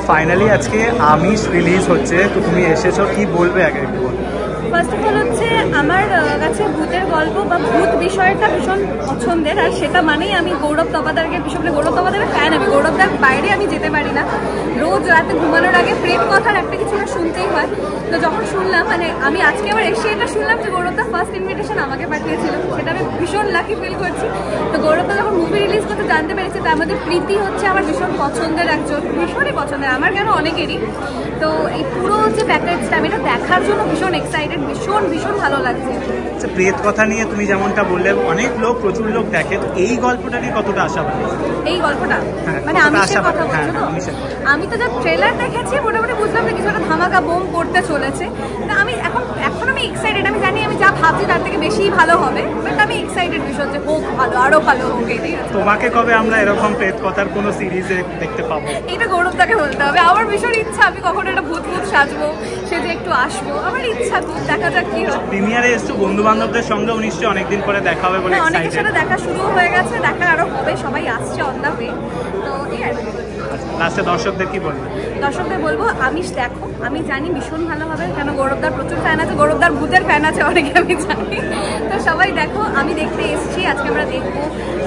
Finally আজকে আমিষ release হচ্ছে, তো তুমি এসেছো, কি বলবে আগে একটু বলো। ফার্স্ট অফ অল হচ্ছে আমার কাছে ভূতের গল্প বা ভূত বিষয়টা ভীষণ পছন্দের, আর সেটা মানেই আমি গৌরব তপাদারকে ভীষণ, গৌরব তপাদারের ফ্যান। আমি গৌরবদার বাইরে আমি যেতে পারি না। রোজ রাতে ঘুমানোর আগে প্রেত কথার একটা কিছু না শুনতেই হয়। তো যখন শুনলাম, মানে আমি আজকে আবার এসে এটা শুনলাম যে গৌরবদা ফার্স্ট ইনভিটেশন আমাকে পাঠিয়েছিল, সেটা আমি ভীষণ লাকি ফিল করছি। তো গৌরবদা যখন মুভি রিলিজ করতে জানতে পেরেছি, তার মধ্যে প্রীতি হচ্ছে আমার ভীষণ পছন্দের একজন, ভীষণই পছন্দের, আমার কেন অনেকেরই। তো এই পুরো যে প্যাকেজটা আমি এটা দেখার জন্য ভীষণ এক্সাইটেড, ভীষণ ভীষণ ভালো লাগছে। আচ্ছা, প্রেত কথা নিয়ে তুমি যেমনটা বললে অনেক লোক, প্রচুর লোক দেখে, তো এই গল্পটা নিয়ে কতটা আশাবাদী? এই গল্পটা মানে আমিষের কথা বলছো তো? আমি তো যা ট্রেলার দেখেছি মোটামুটি বুঝলাম যে কিছু একটা ধামাকা বোম করতে চলেছে। তা আমি এখন আমি এক্সাইটেড। আমি জানি আমি যা ভাবছি তার থেকে বেশি ভালো হবে, বাট আমি এক্সাইটেড ভীষণ যে হোক ভালো, আরো ভালো হোক। তোমাকে কবে আমরা এরকম প্রেত কথার কোনো সিরিজে দেখতে পাবো? এটা গৌরবদাকে বলতে হবে। আমার ভীষণ ইচ্ছা আমি কখনো একটা ভূত ভূত সাজবো, সে যে একটু আসবো, আমার ইচ্ছা খুব। দেখা যাক কি হয়। প্রিমিয়ারে এসছো বন্ধু বান্ধবদের সঙ্গেও নিশ্চয়ই অনেকদিন পরে দেখা হবে বলে অনেকের সাথে দেখা শুরু হয়ে গেছে, দেখা আরো হবে, সবাই আসছে অন দা ওয়ে। তো এই আর কি। লাস্টে দর্শকদের কি বলবো? দর্শকদের বলবো আমিষ দেখো, আমি জানি ভীষণ ভালো হবে, কেন গৌরবদার প্রচুর ফ্যান আছে, গৌরবদার ভূতের ফ্যান আছে অনেকে, আমি জানি। তো সবাই দেখো, আমি দেখতে এসেছি, আজকে আমরা দেখবো,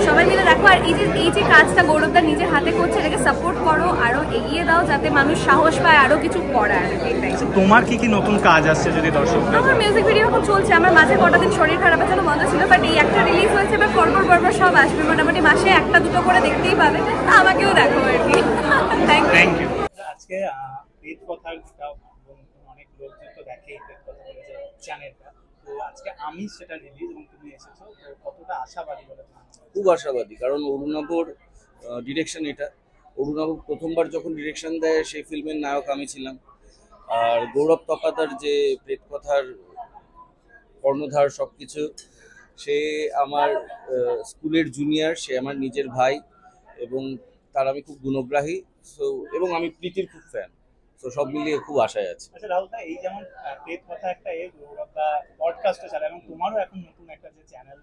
সবাই মিলে দেখো। আর এই যে কাজটা গৌরবদার নিজের হাতে করছে, এটাকে সাপোর্ট করো, আরো এগিয়ে দাও, যাতে মানুষ সাহস পায় আরো কিছু করার। এটাই। তোমার কি কি নতুন কাজ আসছে যদি দর্শক? আমার মিউজিক ভিডিও এখন চলছে, আমার মাঝে কটা দিন শরীর খারাপের জন্য বন্ধ ছিল, বাট এই একটা রিলিজ হয়েছে, এবার পরপর সব আসবে, মোটামুটি মাসে একটা দুটো করে দেখতেই পাবে। আমাকেও দেখো আর কি। Thank you. আজকে প্রেত কথার অনেক লোকজন তো দেখে প্রেত কথা বলে যে চ্যানেলটা, তো আজকে আমি সেটা রিলিজ এবং তুমি এসেছো, তো কতটা আশাবাদী বলে? খুব আশাবাদী, কারণ অরুণাভর ডিরেকশন এটা। অরুণাভ প্রথমবার যখন ডিরেকশন দেয় সেই ফিল্মের নায়ক আমি ছিলাম। আর গৌরব তপাদার যে প্রেত কথার কর্ণধার সবকিছু, সে আমার স্কুলের জুনিয়র, সে আমার নিজের ভাই, এবং তার আমি খুব গুণগ্রাহী। সো এবং আমি প্রীতির খুব ফ্যান। তো সব মিলিয়ে খুব আশায় আছে। আচ্ছা রাহুলদা, এই যেমন প্রেত কথা একটা গৌরবদা পডকাস্টে চালায়, এবং তোমারও এখন নতুন একটা যে চ্যানেল,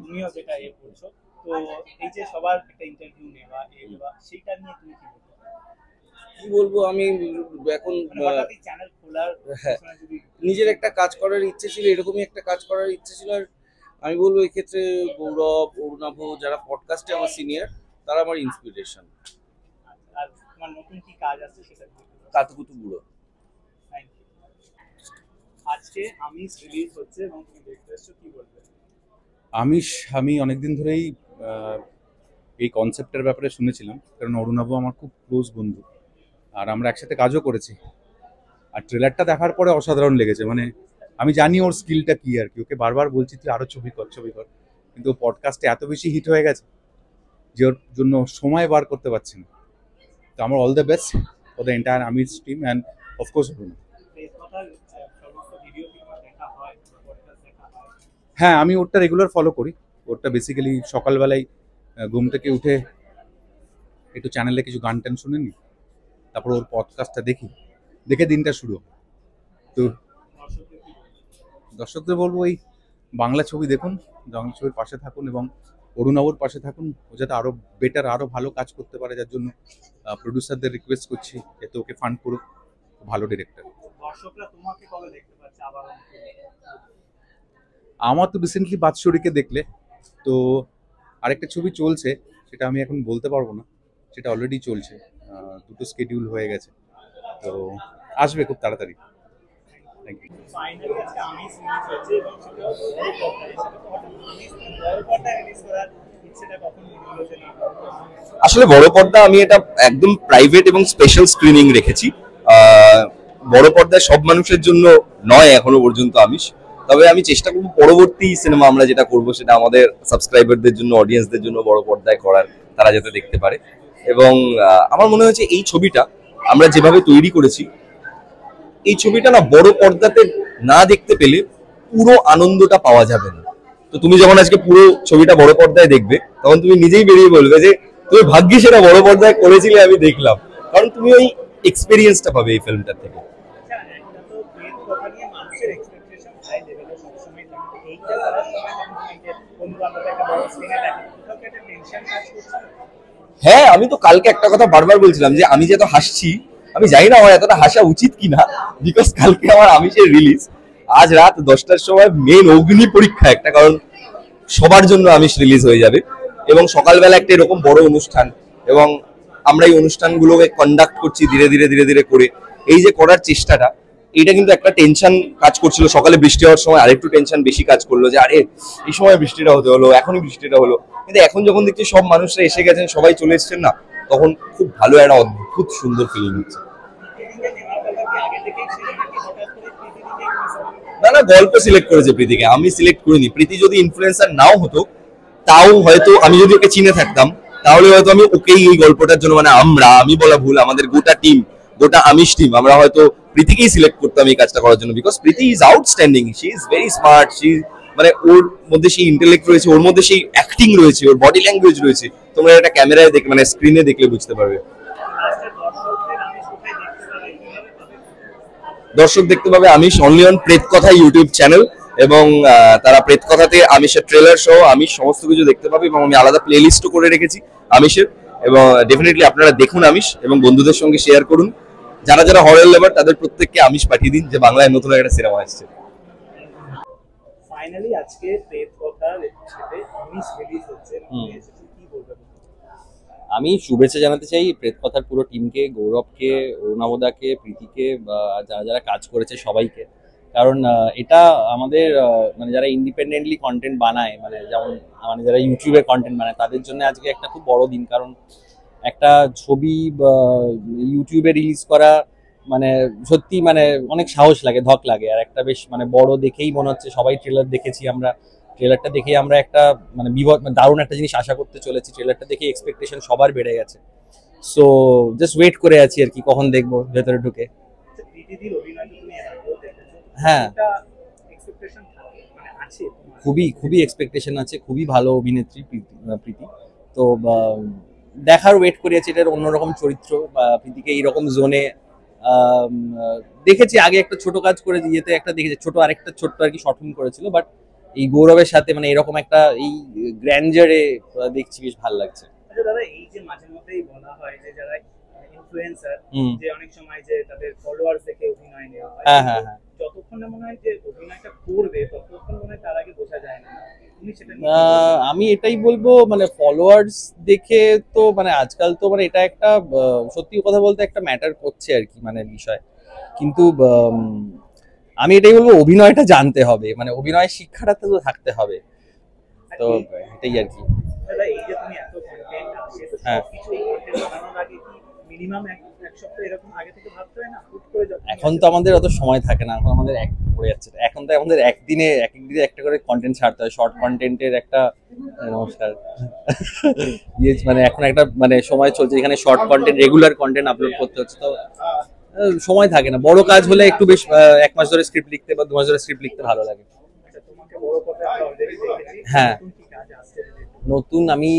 তুমিও যেটা করছো, তো এই যে সবার একটা ইন্টারভিউ নেওয়া সেইটা নিয়ে তুমি কি বলবো? কি বলবো, আমি এখন চ্যানেল খোলার নিজের একটা কাজ করার ইচ্ছে ছিল, এরকমই একটা কাজ করার ইচ্ছে ছিল। আর আমি বলবো এই ক্ষেত্রে গৌরব, অরুণাভ যারা পডকাস্টে আমার সিনিয়র, তারা আমার ইন্সপিরেশন। আর তোমার নতুন কি কাজ আছে সেটা? কাতুকুতু বুড়ো। আজকে আমিষ রিলিজ হচ্ছে এবং তুমি দেখতে এসেছো, কি বলবে? আমিষ আমি অনেকদিন ধরেই এই কনসেপ্টের ব্যাপারে শুনেছিলাম, কারণ অরুণাভ আমার খুব ক্লোজ বন্ধু, আর আমরা একসাথে কাজও করেছি। আর ট্রেলারটা দেখার পরে অসাধারণ লেগেছে। মানে আমি জানি ওর স্কিলটা কি আর কি, ওকে বারবার বলছি তুই আরো ছবি কর, কিন্তু পডকাস্টে এত বেশি হিট হয়ে গেছে যে ওর জন্য সময় বার করতে পারছি না। তো আমার all the best for the entire আমিষ টিম অ্যান্ড অফকোর্স অরুণাভ। হ্যাঁ, আমি ওরটা রেগুলার ফলো করি। ওরটা বেসিক্যালি সকালবেলায় ঘুম থেকে উঠে একটু চ্যানেলে কিছু গান টান শুনে নি, তারপর ওর পডকাস্টটা দেখে দিনটা শুরু। তো দর্শকদের বলবো এই বাংলা ছবি দেখুন, বাংলা ছবির পাশে থাকুন এবং অরুণাভর পাশে থাকুন, ও যাতে আরো বেটার, আরো ভালো কাজ করতে পারে, যার জন্য প্রডিউসারদের রিকোয়েস্ট করছি যাতে ওকে ফান্ড করুক। ভালো ডিরেক্টর। আমার তো রিসেন্টলি বাদশরীকে দেখলে, তো আরেকটা ছবি চলছে, সেটা আমি এখন বলতে পারবো না, সেটা অলরেডি চলছে, দুটো স্কেডিউল হয়ে গেছে, তো আসবে খুব তাড়াতাড়ি। Thank you. আসলে বড় পর্দা আমি এটা একদম প্রাইভেট এবং স্পেশাল স্ক্রিনিং রেখেছি। বড় পর্দায় সব মানুষের জন্য নয় এখনো পর্যন্ত আমিষ, তবে আমি চেষ্টা করব পরবর্তী সিনেমা আমরা যেটা করব সেটা আমাদের সাবস্ক্রাইবারদের জন্য, অডিয়েন্সদের জন্য বড় পর্দায় করার, তারা যাতে দেখতে পারে। এবং আমার মনে হয়েছে এই ছবিটা আমরা যেভাবে তৈরি করেছি, এই ছবিটা না বড় পর্দাতে না দেখতে পেলে পুরো আনন্দটা পাওয়া যাবে না। তো তুমি যখন আজকে পুরো ছবিটা বড় পর্দায় দেখবে, তখন তুমি নিজেই বেরিয়ে বলবে যে তুমি ভাগ্যিস সেটা বড় পর্দায় করেছিলে, আমি দেখলাম, কারণ তুমি ওই এক্সপেরিয়েন্সটা পাবে এই ফিল্মটা থেকে। হ্যাঁ, আমি তো কালকে একটা কথা বারবার বলছিলাম যে আমি যে এত হাসছি, আমি জানি না আমার এতটা হাসা উচিত কিনা, বিকজ কালকে আমার আমিষের রিলিজ, আজ রাত 10টার সময় মেন অগ্নি পরীক্ষা একটা, কারণ সবার জন্য আমিষ রিলিজ হয়ে যাবে এবং সকালবেলা একটা এরকম বড় অনুষ্ঠান, এবং আমরা এই অনুষ্ঠানগুলোকে কন্ডাক্ট করছি ধীরে ধীরে ধীরে ধীরে করে। এই যে করার চেষ্টাটা, এইটা কিন্তু একটা টেনশন কাজ করছিল। সকালে বৃষ্টি হওয়ার সময় আরেকটু টেনশন বেশি কাজ করলো যে আরে এই সময় বৃষ্টিটা হতে হলো, এখনই বৃষ্টিটা হলো। কিন্তু এখন যখন দেখছি সব মানুষরা এসে গেছেন, সবাই চলে এসেছেন না, তখন খুব ভালো একটা অদ্ভুত সুন্দর ফিলিং হচ্ছে। না না, গল্প সিলেক্ট করেছে প্রীতিকে, আমি সিলেক্ট করিনি। প্রীতি যদি ইনফ্লুয়েন্সার নাও হতো, তাও হয়তো আমি যদি ওকে চিনে থাকতাম, তাহলে হয়তো আমি ওকেই এই গল্পটার জন্য, মানে আমি বলা ভুল, আমাদের গোটা টিম, গোটা আমিষ টিম, আমরা হয়তো প্রীতিকেই সিলেক্ট করতাম এই কাজটা করার জন্য। Because Preeti is outstanding, she is very smart, she মানে ওর মধ্যে সেই ইন্টেলেক্ট রয়েছে, ওর মধ্যে সেই অ্যাক্টিং রয়েছে, ওর বডি ল্যাঙ্গুয়েজ রয়েছে। তোমরা এটা ক্যামেরায় দেখে, মানে স্ক্রিনে দেখলে বুঝতে পারবে। দর্শক দেখতে পাবে আমিষ অনলি অন প্রেত কথা ইউটিউব চ্যানেল, এবং তারা প্রেত কথাতে আমিষের ট্রেলার সহ আমিষ সমস্ত কিছু দেখতে পাবে, এবং আমি আলাদা প্লে লিস্টও করে রেখেছি আমিষের। এবং ডেফিনেটলি আপনারা দেখুন আমিষ এবং বন্ধুদের সঙ্গে শেয়ার করুন। যারা যারা হরর লাভার তাদের প্রত্যেককে আমিষ পাঠিয়ে দিন যে বাংলায় নতুন একটা সিনেমা আসছে। ফাইনালি আজকে প্রেত কথার সাথে আমিষ রিলিজ হচ্ছে, কি বলবেন? আমি শুভেচ্ছা জানাতে চাই প্রেত কথার পুরো টিমকে, গৌরবকে, অরুণাবদাকে, প্রীতিকে, বা যারা যারা কাজ করেছে সবাইকে। কারণ এটা আমাদের মানে যারা ইন্ডিপেন্ডেন্টলি কন্টেন্ট বানায়, মানে যেমন মানে যারা ইউটিউবে কন্টেন্ট বানায়, তাদের জন্য আজকে একটা খুব বড় দিন। কারণ একটা ছবি ইউটিউবে রিলিজ করা মানে সত্যি মানে অনেক সাহস লাগে, ধক লাগে। আর একটা বেশ মানে বড় দেখেই মনে হচ্ছে, সবাই ট্রেলার দেখেছি আমরা, ট্রেলারটা দেখে আমরা একটা মানে দারুণ একটা জিনিস আশা করতে চলেছি। ট্রেলারটা দেখে এক্সপেকটেশন সবার বেড়ে গেছে। সো জাস্ট ওয়েট করে আছি আর কি, কখন দেখবো ভেতরে ঢুকে। হ্যাঁ, খুবই খুবই এক্সপেকটেশন আছে, খুবই ভালো অভিনেত্রী প্রীতি। তো দেখার ওয়েট করে আছি। এটার অন্যরকম চরিত্র, প্রীতিকে এইরকম জোনে দেখেছি আগে, একটা ছোট কাজ করে ইয়েতে একটা দেখেছি, আরেকটা ছোট্ট আর কি শর্ট ফিল্ম করেছিল। বাট এই গৌরবের সাথে মানে এরকম একটা এই গ্র্যান্ডারে দেখছি, বেশ ভালো লাগছে। আচ্ছা দাদা, এই যে মাঝে মধ্যেই বলা হয় যে যারা ইনফ্লুয়েন্সার, যে অনেক সময় যে তাদের ফলোয়ার্স দেখে অভিনয় নেওয়া হয়, হ্যাঁ, যতক্ষণ না মনে হয় যে অভিনয়টা করবে ততক্ষণ মনে হয় তার আগে বোঝা যায় না। আমি এটাই বলবো, মানে ফলোয়ার্স দেখে তো মানে আজকাল তো মানে এটা একটা সত্যি কথা বলতে একটা ম্যাটার করছে আর কি, মানে বিষয়। কিন্তু আমি এটাই বলবো, অভিনয়টা জানতে হবে, মানে অভিনয়ের শিক্ষাটা তো থাকতে হবে। তো এটাই আর কি। দাদা, এই যে তুমি এত কন্টেন্ট আসে, তো সবকিছু এই কন্টেন্ট বানানোর আগে কি মিনিমাম এক সপ্তাহ এরকম আগে থেকে ভাবতে হয় না? হুট করে এখন তো আমাদের অত সময় থাকে না, এখন আমাদের এক পড়ে যাচ্ছে। এখন তো আমাদের একদিনে একটা করে কন্টেন্ট ছাড়তে হয়। শর্ট কন্টেন্টের একটা নমস্কার মানে এখন একটা মানে সময় চলছে যেখানে short content, regular content upload করতে হচ্ছে। তো সময় থাকে না। বড় কাজ হলে একটু বেশ 1 মাস ধরে স্ক্রিপ্ট লিখতে বা 2 মাস ধরে স্ক্রিপ্ট লিখতে ভালো লাগে। হ্যাঁ, নতুন আমি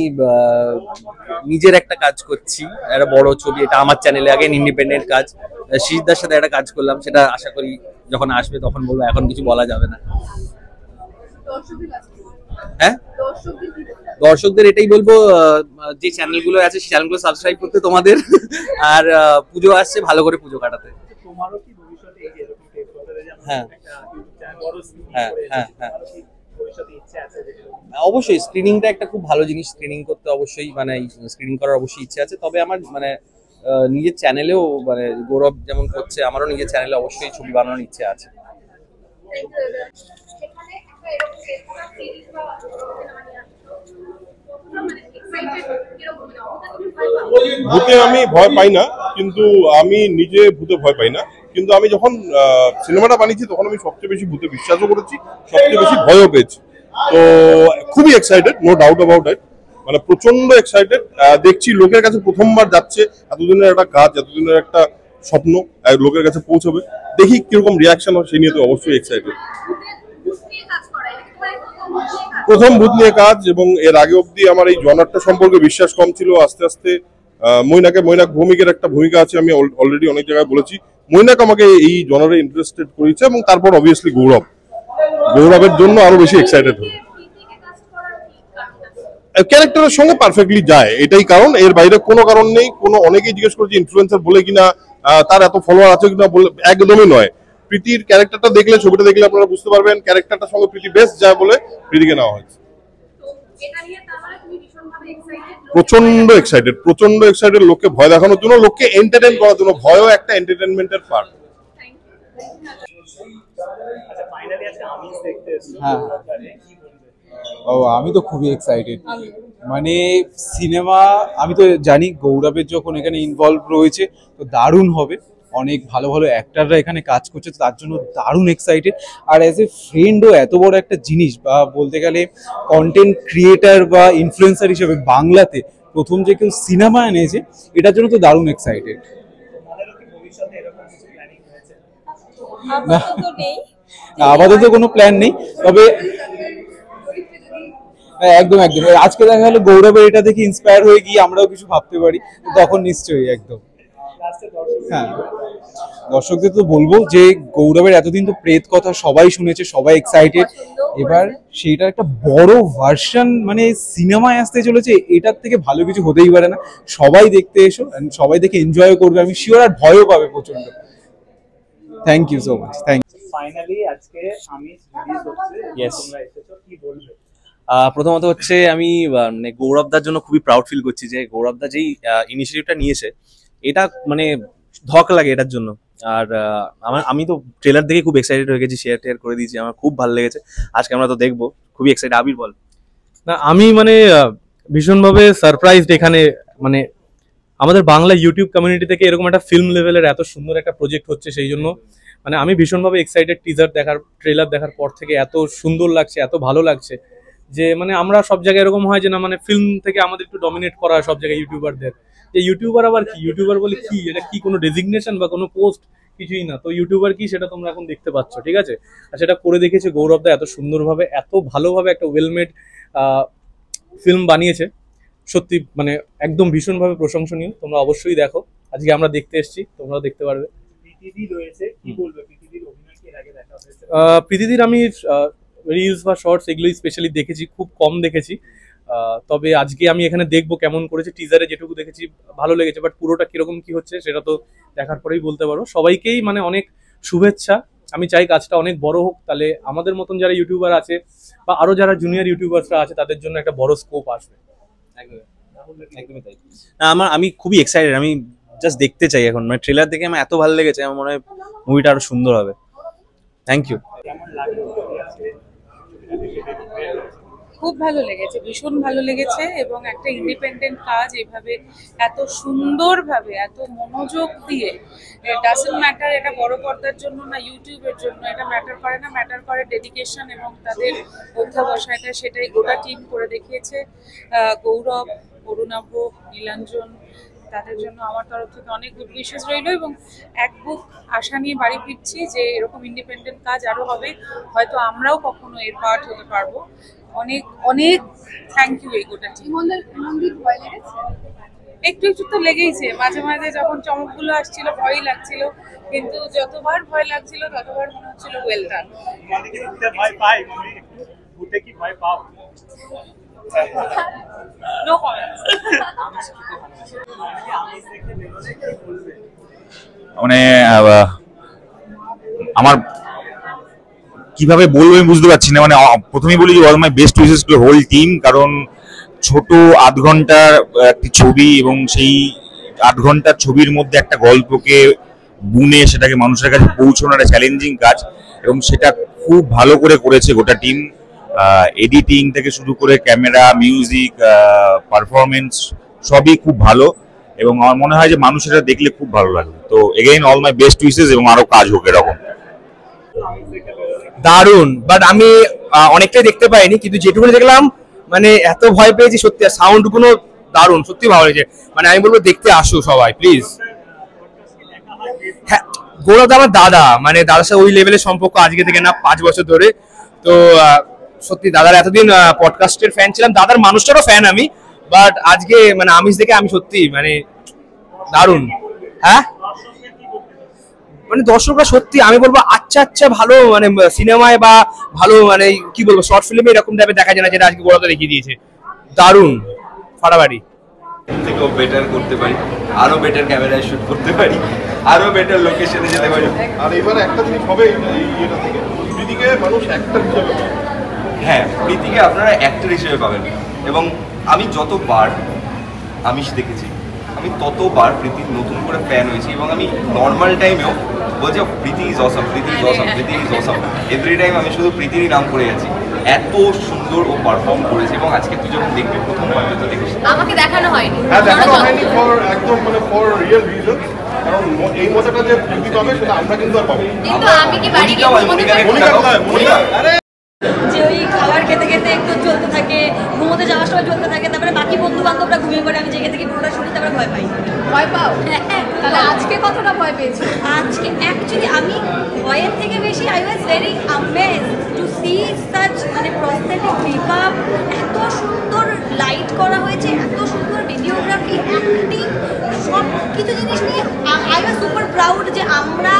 নিজের একটা কাজ করছি, একটা বড় ছবি। এটা আমার চ্যানেলে, আগে ইন্ডিপেন্ডেন্ট কাজ। শীতদার সাথে একটা কাজ করলাম, সেটা আশা করি যখন আসবে তখন বলবো, এখন কিছু বলা যাবে না। হ্যাঁ, দর্শকদের এটাই বলবো, যে চ্যানেলগুলো আছে সেই চ্যানেলগুলো সাবস্ক্রাইব করতে তোমাদের। আর পুজো আসছে, ভালো করে পুজো কাটাতে। হ্যাঁ, হ্যাঁ, হ্যাঁ, হ্যাঁ, অবশ্যই স্ক্রিনিংটা একটা খুব ভালো জিনিস। স্ক্রিনিং করতে অবশ্যই মানে স্ক্রিনিং করার অবশ্যই ইচ্ছে আছে। তবে আমার মানে নিজের চ্যানেলেও মানে গৌরব যেমন করছে, আমারও নিজের চ্যানেলে অবশ্যই ছবি বানানোর ইচ্ছে আছে। ভূতে আমি ভয় পাই না, কিন্তু আমি নিজে ভূতে ভয় পাই না। কিন্তু আমি যখন সিনেমাটা বানিয়েছি তখন আমি সবচেয়ে বেশি ভূতে বিশ্বাসও করেছি, সবচেয়ে বেশি ভয়ও পেয়েছি। তো খুবই excited, no doubt about it. মানে প্রচন্ড এক্সাইটেড। দেখছি লোকের কাছে প্রথমবার যাচ্ছে, এতদিনের একটা কাজ, এতদিনের একটা স্বপ্ন লোকের কাছে পৌঁছবে। দেখি কিরকম রিয়াকশন হয়, সেই নিয়ে তো অবশ্যই এক্সাইটেড। প্রথম ভূত নিয়ে কাজ, এবং এর আগে অব্দি আমার এই জনারটা সম্পর্কে বিশ্বাস কম ছিল। আস্তে আস্তে মৈনাক ভৌমিকের একটা ভূমিকা আছে, আমি অলরেডি অনেক জায়গায় বলেছি। মৈনাক আমাকে এই জনারে ইন্টারেস্টেড করেছে, এবং তারপর অবভিয়াসলি গৌরবের জন্য আরো বেশি এক্সাইটেড হল। ক্যারেক্টারের সঙ্গে পারফেক্টলি যায়, এটাই কারণ। এর বাইরে কোনো কারণ নেই। অনেকেই জিজ্ঞেস করছে ইনফ্লুয়েন্সার বলে কিনা তার এত ফলোয়ার আছে কিনা বলে একদমই নয়। প্রীতির ক্যারেক্টারটা দেখলে, ছবিটা দেখলে আপনারা বুঝতে পারবেন ক্যারেক্টারটার সঙ্গে প্রীতি বেস্ট যায় বলে প্রীতিকে নেওয়া হয়েছে। প্রচন্ড এক্সাইটেড লোককে ভয় দেখানোর জন্য, লোককে এন্টারটেইন করার জন্য। ভয়ও একটা এন্টারটেইনমেন্টের পার্ট। হ্যাঁ, ও আমি তো খুবই এক্সাইটেড। মানে সিনেমা, আমি তো জানি গৌরবের যখন এখানে ইনভলভ রয়েছে তো দারুণ হবে। অনেক ভালো ভালো অ্যাক্টাররা এখানে কাজ করছে, তার জন্য দারুণ এক্সাইটেড। আর অ্যাজ এ ফ্রেন্ডও এত বড় একটা জিনিস, বা বলতে গেলে কন্টেন্ট ক্রিয়েটার বা ইনফ্লুয়েন্সার হিসেবে বাংলাতে প্রথম যে কেউ সিনেমা এনেছে, এটার জন্য তো দারুণ এক্সাইটেড। না, আপাতত কোনো প্ল্যান নেই, তবে একদম আজকে দেখা গেলো গৌরবের এটা দেখে ইন্সপায়ার হয়ে গিয়ে আমরাও কিছু ভাবতে পারি, তখন নিশ্চয়ই একদম। হ্যাঁ, দর্শকদের তো বলবো যে গৌরবের এতদিন তো প্রেত কথা সবাই শুনেছে, সবাই এক্সাইটেড। এবার সেইটার একটা বড় ভার্সন মানে সিনেমায় আসতে চলেছে, এটার থেকে ভালো কিছু হতেই পারে না। সবাই দেখতে এসো, সবাই দেখে এনজয় করবে, আমি শিওর। আর ভয়ও পাবে প্রচন্ড। Thank you so much. Thank you. Finally আজকে আমিষ রিলিজ হচ্ছে, তোমরা এসেছো, কি বলবে? প্রথমত হচ্ছে আমি মানে গৌরবদার জন্য খুবই প্রাউড ফিল করছি যে গৌরবদা যেই ইনিশিয়েটিভটা নিয়েছে, এটা মানে ধক লাগে এটার জন্য। আর আমি তো ট্রেলার দেখে খুব এক্সাইটেড হয়ে গেছি, শেয়ার করে দিয়েছি, আমার খুব ভালো লেগেছে। আজকে আমরা তো দেখবো, খুবই এক্সাইটেড। আবির বল। না, আমি মানে ভীষণভাবে সারপ্রাইজড এখানে, মানে আমাদের বাংলা ইউটিউব কমিউনিটি থেকে এরকম একটা ফিল্ম লেভেলের এত সুন্দর একটা প্রজেক্ট হচ্ছে, সেই জন্য মানে আমি ভীষণভাবে এক্সাইটেড। ট্রেলার দেখার পর থেকে এত সুন্দর লাগছে, এত ভালো লাগছে যে মানে আমরা সব জায়গায় এরকম হয় যে না, মানে ফিল্ম থেকে আমাদের একটু ডমিনেট করা হয় সব জায়গায় ইউটিউবারদের, যে ইউটিউবার আবার কি, ইউটিউবার বলে কি, এটা কি কোনো ডেজিগনেশন বা কোনো পোস্ট, কিছুই না। তো ইউটিউবার কি সেটা তোমরা এখন দেখতে পাচ্ছ, ঠিক আছে? আর সেটা করে দেখেছে গৌরবদা এত সুন্দরভাবে, এত ভালোভাবে একটা ওয়েলমেড ফিল্ম বানিয়েছে। সত্যি মানে একদম ভীষণভাবে প্রশংসনীয়। তোমরা অবশ্যই দেখো, আজকে আমরা দেখতে এসেছি, তোমরাও দেখতে পারবে। প্রীতিদির আমি রিলস বা শর্টস এগুলোই স্পেশালি দেখেছি, খুব কম দেখেছি। তবে আজকে আমি এখানে দেখবো কেমন করেছে। টিজারে যেটুকু দেখেছি ভালো লেগেছে, বাট পুরোটা কিরকম কি হচ্ছে সেটা তো দেখার পরেই বলতে পারবো। সবাইকেই মানে অনেক শুভেচ্ছা। আমি চাই কাজটা অনেক বড় হোক, তাহলে আমাদের মতন যারা ইউটিউবার আছে বা আরো যারা জুনিয়র ইউটিউবাররা আছে তাদের জন্য একটা বড় স্কোপ আসবে। একদমই তাই। না, আমি খুবই এক্সাইটেড। আমি জাস্ট দেখতে চাই এখন, মানে ট্রেলার দেখে আমার এত ভালো লেগেছে, আমার মনে হয় মুভিটা আরো সুন্দর হবে। Thank you. খুব ভালো লেগেছে, ভীষণ ভালো লেগেছে। এবং একটা ইন্ডিপেন্ডেন্ট কাজ এভাবে এত সুন্দরভাবে, এত মনোযোগ দিয়ে, ডাজন্ট ম্যাটার এটা বড় পর্দার জন্য না ইউটিউবের জন্য, এটা ম্যাটার করে না, ম্যাটার করে ডেডিকেশন এবং তাদের অধ্যাবসায়টা। সেটাই গোটা টিম করে দেখিয়েছে। গৌরব, অরুণাভ, নীলাঞ্জন, তাদের জন্য আমার তরফ থেকে অনেক গুড উইশেস রইল। এবং এক বুক আশা নিয়ে বাড়ি ফিরছি যে এরকম ইন্ডিপেন্ডেন্ট কাজ আরো হবে, হয়তো আমরাও কখনো এর পার্ট হতে পারবো। অনেক অনেক থ্যাংক ইউ এই গোটা টিম। একটু তো লেগেইছে, মাঝে মাঝে যখন চমকগুলো আসছিল ভয়ই লাগছিল, কিন্তু যতবার ভয় লাগছিল ততবার মনে হচ্ছিল ওয়েল ডান। মানে আমার কিভাবে বলবো আমি বুঝতে পারছি না। মানে প্রথমেই বলি all my best wishes to whole team, কারণ ছোট 8 ঘন্টার একটি ছবি এবং সেই 8 ঘন্টার ছবির মধ্যে একটা গল্পকে বুনে সেটাকে মানুষের কাছে পৌঁছানোর একটা চ্যালেঞ্জিং কাজ, এবং সেটা খুব ভালো করে করেছে গোটা টিম। এডিটিং থেকে শুরু করে ক্যামেরা, মিউজিক, পারফরমেন্স সবই খুব ভালো, এবং আমার মনে হয় যে মানুষ এটা দেখলে খুব ভালো লাগবে। তো again all my best wishes, এবং আরো কাজ হোক এরকম। দারুণ, বাট আমি অনেকটাই দেখতে পাইনি, কিন্তু যেটুকু দেখলাম মানে এত ভয় পেয়েছি সত্যি। আর সাউন্ড গুলো দারুণ, সত্যি ভালো লেগেছে। মানে আমি বলবো দেখতে আসো সবাই প্লিজ। হ্যাঁ, গৌরব আমার দাদা, মানে দাদার সাথে ওই লেভেলের সম্পর্ক আজকে থেকে না 5 বছর ধরে। তো সত্যি দাদার এতদিন পডকাস্টের ফ্যান ছিলাম, দাদার মানুষটারও ফ্যান আমি, বাট আজকে মানে আমিষ দেখে আমি সত্যি মানে দারুণ। হ্যাঁ, মানে দর্শকরা সত্যি আমি বলবো আচ্ছা ভালো, মানে সিনেমায় বা ভালো মানে কি বলবো শর্ট ফিল্মে এরকম টাইপের দেখা যায় না, যেটা আজকে গৌরবদা দেখিয়ে দিয়েছে। দারুণ, ফাটাফাটি। থেকেও বেটার করতে পারি, আরো বেটার ক্যামেরায় শুট করতে পারি, আরো বেটার লোকেশনে যেতে পারি। আর এবার একটা জিনিস হবে এই ইয়েটা থেকে, প্রীতিকে মানুষ অ্যাক্টর হিসেবে পাবে। হ্যাঁ, প্রীতিকে আপনারা অ্যাক্টর হিসেবে পাবেন। এবং আমি যতবার আমিষ দেখেছি, আমি ততবার প্রীতির নতুন করে ফ্যান হয়েছি। এবং আমি নর্মাল টাইমেও বলছি Priti is awesome, Priti is awesome, Priti is awesome. Every time আমি শুধু প্রীতিরই নাম করে যাচ্ছি। এত সুন্দর ও পারফর্ম করেছে। এবং আজকে তুই যখন দেখবি প্রথমবার তো দেখিস, আমাকে দেখানো হয়নি। হ্যাঁ, দেখানো হয়নি ফর একদম মানে ফর রিয়েল রিজন। কারণ এই মজাটা যে প্রীতি পাবে সেটা আমরা কিন্তু আর পাবো না। কিন্তু আমি কি বাড়ি গিয়ে যে ওই খাবার খেতে খেতে একটু চলতে থাকে, ঘুমোতে যাওয়ার সময় চলতে থাকে, তারপরে বাকি বন্ধু বান্ধবরা ঘুমিয়ে পড়ে, আমি জেগে থেকে পুরোটা শুনি, তারপরে ভয় পাই। ভয় পাও? তাহলে আজকে কতটা ভয় পেয়েছি? আজকে অ্যাকচুয়ালি আমি ভয়ের থেকে বেশি I was very amazed to see such, মানে প্রস্থেটিক মেকআপ, এত সুন্দর লাইট করা হয়েছে, এত সুন্দর ভিডিওগ্রাফি, অ্যাক্টিং, সব কিছু জিনিস নিয়ে আই ওয়াজ সুপার প্রাউড যে আমরা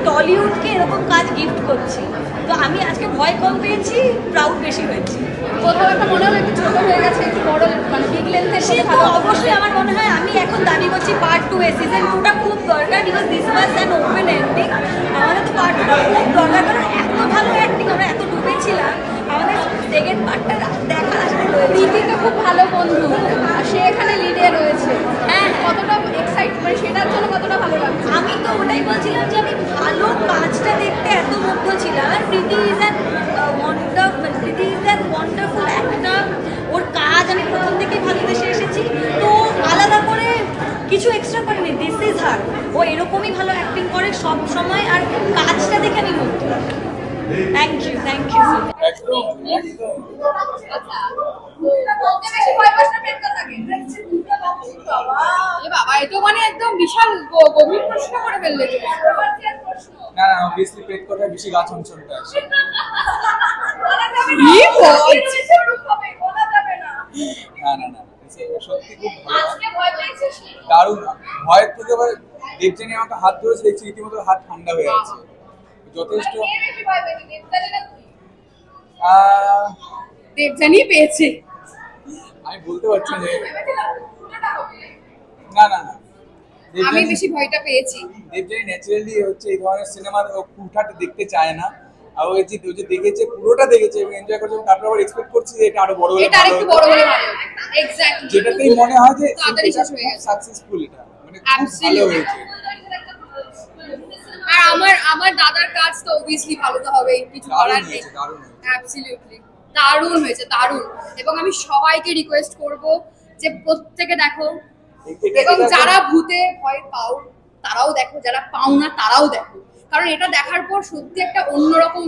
টলিউডকে এরকম কাজ গিফট করছি। তো আমি আজকে ভয় কম পেয়েছি, প্রাউড বেশি হয়েছি। কোথাও একটা মনে হলো একটু ছোটো হয়ে গেছে, একটু বড় মানে বিগ লেন্থের। সে তো অবশ্যই আমার মনে হয় আমি এখন দাবি করছি পার্ট 2 সিজন 2টা খুব দরকার, because this was an open ending. আমাদের তো পার্ট 2টা খুব দরকার, কারণ এত ভালো অ্যাক্টিং, আমরা এত ডুবেছিলাম। আমাদের সেকেন্ড পার্টটা দেখার আসলে প্রীতি তো খুব ভালো বন্ধু, আর সে এখানে লিডে রয়েছে। হ্যাঁ, কতটা এক্সাইট, মানে সেটার জন্য কতটা ভালো লাগছে। আমি তো ওটাই বলছিলাম যে আমি ভালো কাজটা দেখতে এত মুগ্ধ ছিলাম। আর প্রীতি ইজ অ্যান ওয়ান্ডারফুল অ্যাক্টর। ওর কাজ আমি প্রথম থেকে ভালোবেসে এসেছি, তো আলাদা করে কিছু এক্সট্রা করেনি। This is her. ও এরকমই ভালো অ্যাক্টিং করে সব সময়, আর কাজটা দেখে আমি মুগ্ধ। Thank you, thank you. বাবা, এ তো মানে একদম বিশাল গভীর প্রশ্ন করে ফেললে। না না, অবভিয়াসলি পেট কথায় বেশি গা ছমছমটা আছে। না না না, সত্যি খুব ভালো, দারুণ। ভয়ের থেকে আবার দেবজানি আমাকে হাত ধরেছে, দেখছি রীতিমতো হাত ঠান্ডা হয়ে আছে, যথেষ্ট। দেবজানি পেয়েছে, আমি বলতে পারছি না। না না না, আমি বেশি ভয়টা পেয়েছি। দেবজানি ন্যাচারালি হচ্ছে এই ধরনের সিনেমার কুঠাটা দেখতে চায় না, আর ওই যে দেখেছে, পুরোটা দেখেছে এবং এনজয় করছে। তারপর আবার এক্সপেক্ট করছি যে এটা আরো বড় হলে, এটা আরেকটু বড় হলে ভালো। এক্স্যাক্টলি, যেটাতেই মনে হয় যে তাড়াতাড়ি শেষ হয়ে গেছে, সাকসেসফুল, এটা মানে খুব ভালো হয়েছে। আর আমার দাদার কাজ তো অবভিয়াসলি ভালো তো হবেই, কিছু করার নেই। অ্যাবসলিউটলি দারুণ হয়েছে, দারুণ। এবং আমি সবাইকে রিকোয়েস্ট করব যে প্রত্যেকে দেখো, এবং যারা ভূতে ভয় পাও তারাও দেখো, যারা পাও না তারাও দেখো, কারণ এটা দেখার পর সত্যি একটা অন্যরকম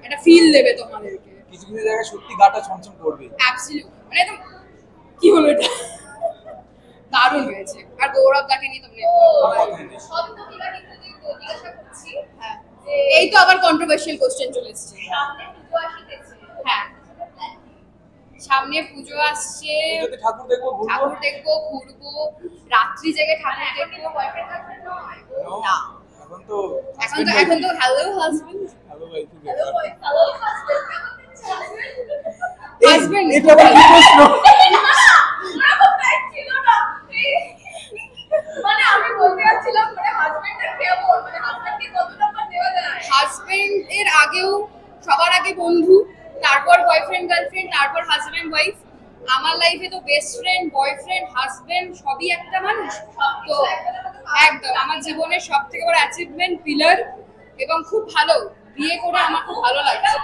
একটা ফিল দেবে তোমাদেরকে। কিছু কিছু জায়গায় সত্যি গাটা ছমছম করবে। অ্যাবসলিউট, মানে একদম কি হলো এটা, দারুণ হয়েছে। আর গৌরব দাকে নিয়ে তোমরা এই তো আবার কন্ট্রোভার্সিয়াল কোশ্চেন চলে এসেছে। হ্যাঁ, সামনে পুজো আসছে, ঠাকুর দেখবো, ঘুরবো, রাত্রি জেগে ঠাকুর দেখবো। না, এখন তো হ্যালো হাজবেন্ড, হাজবেন্ড এটা আবার কি প্রশ্ন? মানে আমি বলতে যাচ্ছিলাম, মানে হাজবেন্ডের কেমন, মানে হাজবেন্ডকে কত নাম্বার দেওয়া যায়? হাজবেন্ড এর আগেও সবার আগে বন্ধু, তারপর বয়ফ্রেন্ড গার্লফ্রেন্ড, তারপর হাজবেন্ড ওয়াইফ। আমার লাইফে তো বেস্ট ফ্রেন্ড, বয়ফ্রেন্ড, হাজবেন্ড সবই একটা মানুষ। তো একদম আমার জীবনের সবথেকে বড় অ্যাচিভমেন্ট, পিলার, এবং খুব ভালো। বিয়ে করে আমার খুব ভালো লাগছে।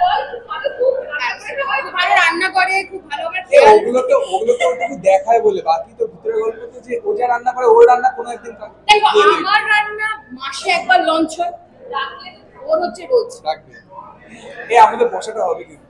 খুব ভালো রান্না করে, খুব ভালো। ওগুলোকে ওটুকু দেখায় বলে, বাকি তো ভিতরে গল্প তো যে ও যা রান্না করে, ওর রান্না কোনো একদিন দেখো, আমার রান্না মাসে একবার লঞ্চ হয়, ওর হচ্ছে রোজ। রাখবে। আমাদের বসাটা হবে কিন্তু।